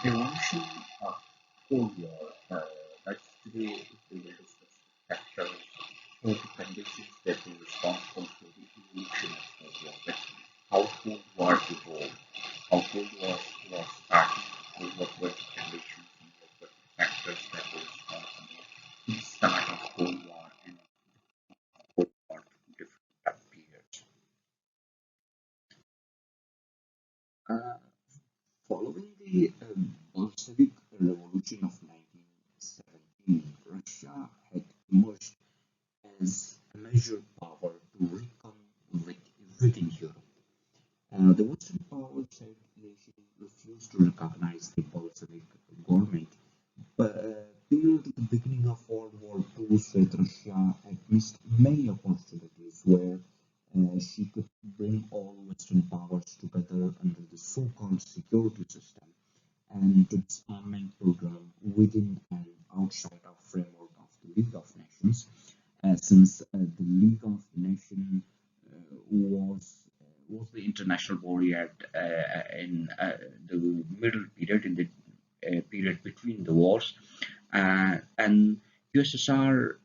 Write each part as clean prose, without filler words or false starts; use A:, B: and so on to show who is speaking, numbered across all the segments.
A: Evolution of Cold War. That's today we will discuss the factors or the conditions that were responsible for the evolution of Cold War. That's how Cold War evolved, how Cold War was started, or what were the conditions and what were the factors that were responsible for the start of Cold War and Cold War different time periods. Uh, Following the Bolshevik Revolution of 1917, Russia had emerged as a major power to reckon with within Europe. The Western powers had initially refused to recognize the Bolshevik government, but till the beginning of World War II, said Russia had missed many opportunities where she could bring all Western powers together under the so-called security system and to disarmament program within and outside of framework of the League of Nations, since the League of Nations was the international body at in the middle period in the period between the wars, and USSR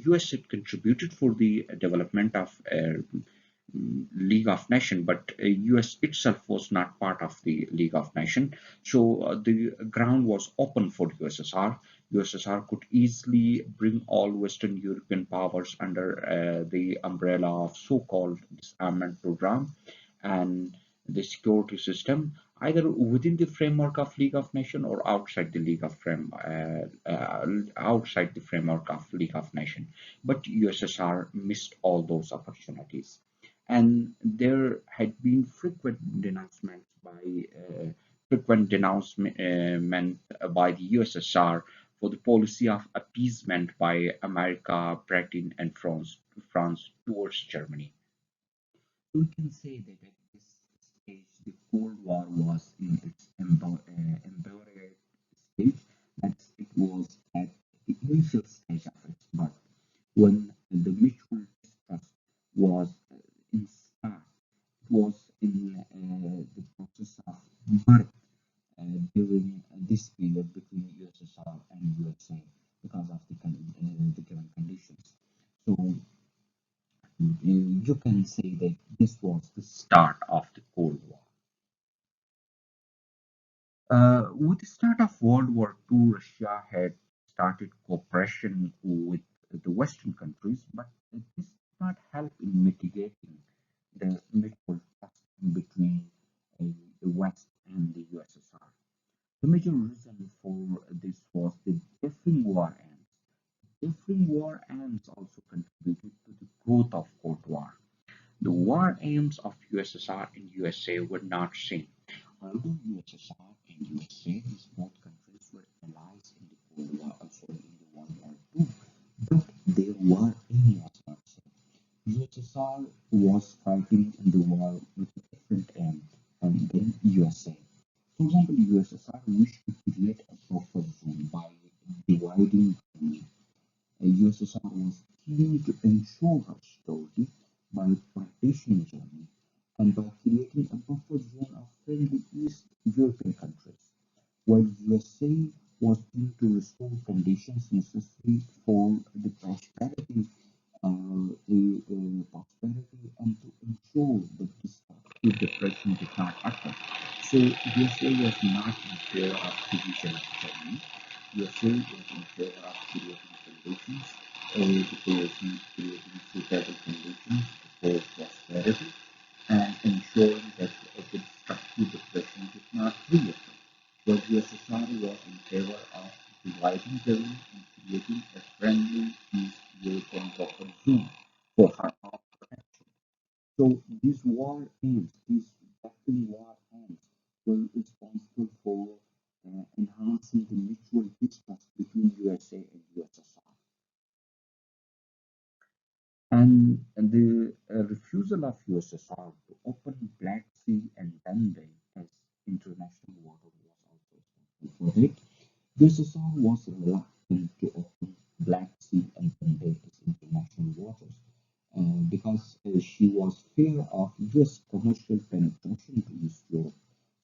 A: US had contributed for the development of League of Nations, but US itself was not part of the League of Nations. So the ground was open for USSR. USSR could easily bring all Western European powers under the umbrella of so-called disarmament program and the security system, either within the framework of League of Nations or outside the framework of League of Nations. But USSR missed all those opportunities, and there had been frequent denouncement by the USSR for the policy of appeasement by America, Britain, and France towards Germany. We can say that at this stage, the Cold War was in its embryonic stage, that it was at the initial stage of its birth, when the mutual distrust was in start, was in the process of birth during this period between USSR and USA because of the given conditions. So you can say that this was the start of the Cold War. With the start of World War II, Russia had started cooperation with the Western countries, but this did not help in mitigating the mutual trust between uh, the West and the USSR. The major reason for this was the differing war aims. Differing war aims also contributed to the growth of Cold War. The war aims of USSR and USA were not same. Although USSR and USA, these both countries were allies in the Cold War, also in the World War II, but their war aim was not same. USSR was fighting in the war with a different aim than USA. For example, USSR wished to create a buffer zone by dividing Germany. USSR was keen to ensure her security by partitioning Germany and by creating a buffer zone of friendly East European countries, while USA was keen to restore conditions necessary for the prosperity and to ensure that destructive depression did not happen. So USA was not in favor of division of Germany. USA was in favor of creating conditions or the creating suitable conditions for prosperity and ensuring that the destructive depression did not reoccur. The USSR was in favor of dividing Germany and creating a friendly East European buffer zone for her own protection. So these battling war aims, were responsible for enhancing the mutual distrust between USA and USSR. And the refusal of USSR to open Black Sea and Danube as international water was also responsible for it. USSR was reluctant to open Black Sea and Danube as international waters because she was fear of US commercial penetration to East Europe.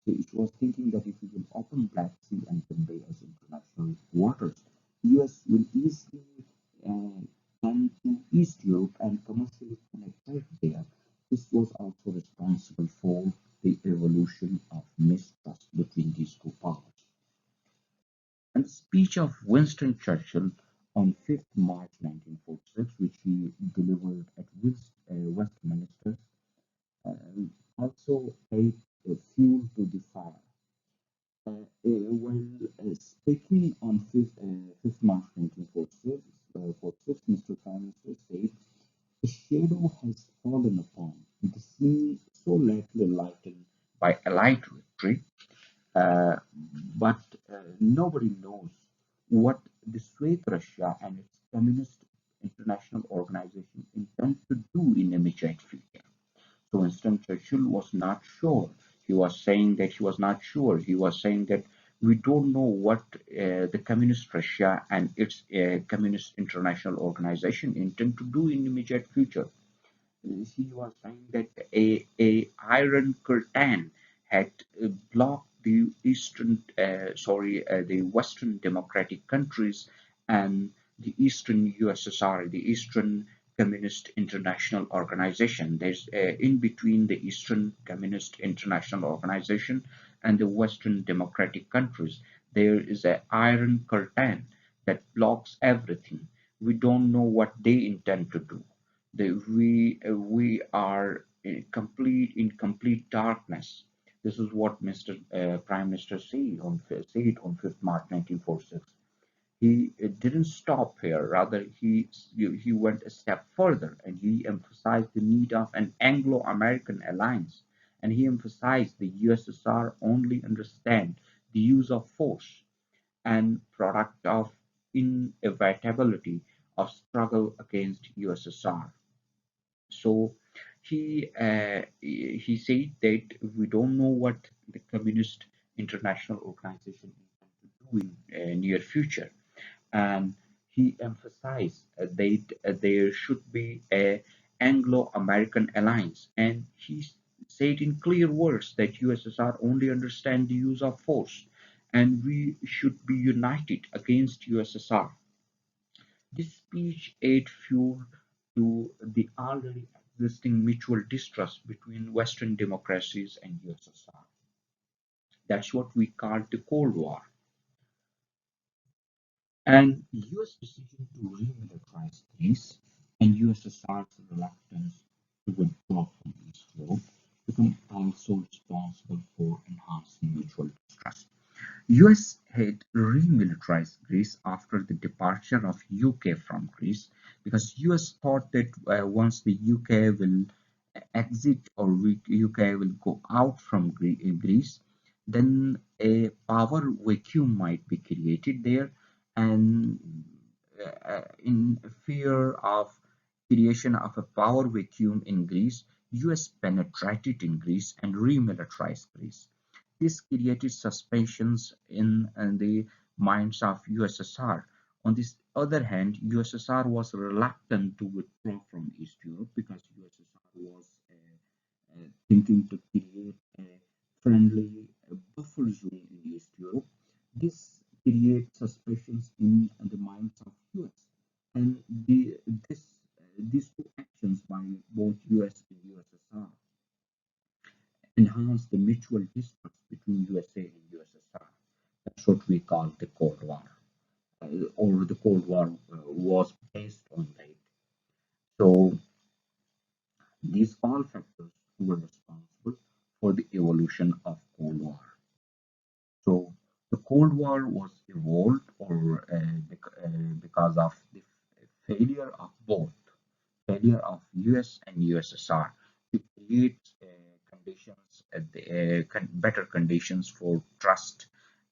A: So it was thinking that if we will open Black Sea and convey as international waters, US will easily uh, come to East Europe and commercially penetrate there. This was also responsible for the evolution of mistrust between these two powers. And the speech of Winston Churchill on 5th March 1946, which he delivered at Westminster, also added fuel to the fire. While speaking on 5th March 1946, Mr. Prime Minister said, "A shadow has fallen upon the scene so lately lightened by Allied victory, uh, but nobody knows what the Soviet Russia and its Communist International Organization intend to do in immediate future." So Winston Churchill was not sure. He was saying that he was not sure. He was saying that we don't know what the Communist Russia and its Communist International Organization intend to do in immediate future. He was saying that a iron curtain had blocked the the Western democratic countries and the Eastern USSR, the Eastern Communist International Organization. There's in between the Eastern Communist International Organization and the Western democratic countries. There is an iron curtain that blocks everything. We don't know what they intend to do. We are in complete darkness. This is what Mr. Prime Minister said on 5th March 1946. He didn't stop here. Rather, he went a step further and he emphasized the need of an Anglo-American alliance. And he emphasized the USSR only understand the use of force and product of inevitability of struggle against USSR. So he said that we don't know what the Communist International Organization intends to do in near future, and he emphasized that there should be a Anglo-American alliance, and he said in clear words that USSR only understand the use of force, and we should be united against USSR. This speech added fuel to the already existing mutual distrust between Western democracies and USSR. That's what we call the Cold War. And US decision to remilitarize Greece and USSR's reluctance to withdraw from East Europe become also responsible for enhancing mutual distrust. US had remilitarized Greece after the departure of UK from Greece because US thought that once the UK will exit or UK will go out from Greece, then a power vacuum might be created there, and in fear of creation of a power vacuum in Greece, US penetrated in Greece and remilitarized Greece. This created suspicions in the minds of USSR. On the other hand, USSR was reluctant to withdraw from East Europe because USSR was thinking to create a friendly buffer zone in East Europe. This creates suspicions in the minds of US, and this these two actions by both US and USSR enhance the mutual distrust between USA and USSR. That's what we call the Cold War, or the Cold War was based on that. So these all factors were responsible for the evolution of Cold War. So the Cold War was evolved because of the failure of both failure of US and USSR to create conditions, better conditions for trust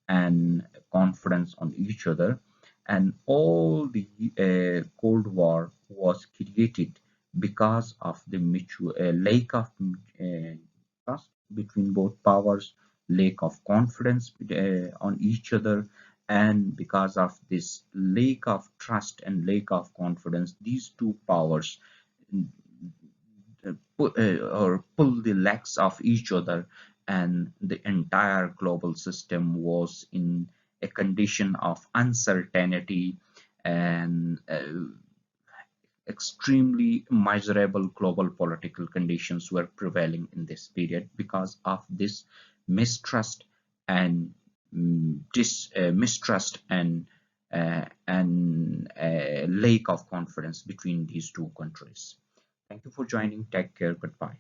A: and confidence on each other. And all the Cold War was created because of the mutual lack of trust between both powers, lack of confidence on each other, and because of this lack of trust and lack of confidence, these two powers or pull the legs of each other and the entire global system was in a condition of uncertainty, and extremely miserable global political conditions were prevailing in this period because of this mistrust and mistrust and lack of confidence between these two countries. Thank you for joining. Take care. Goodbye.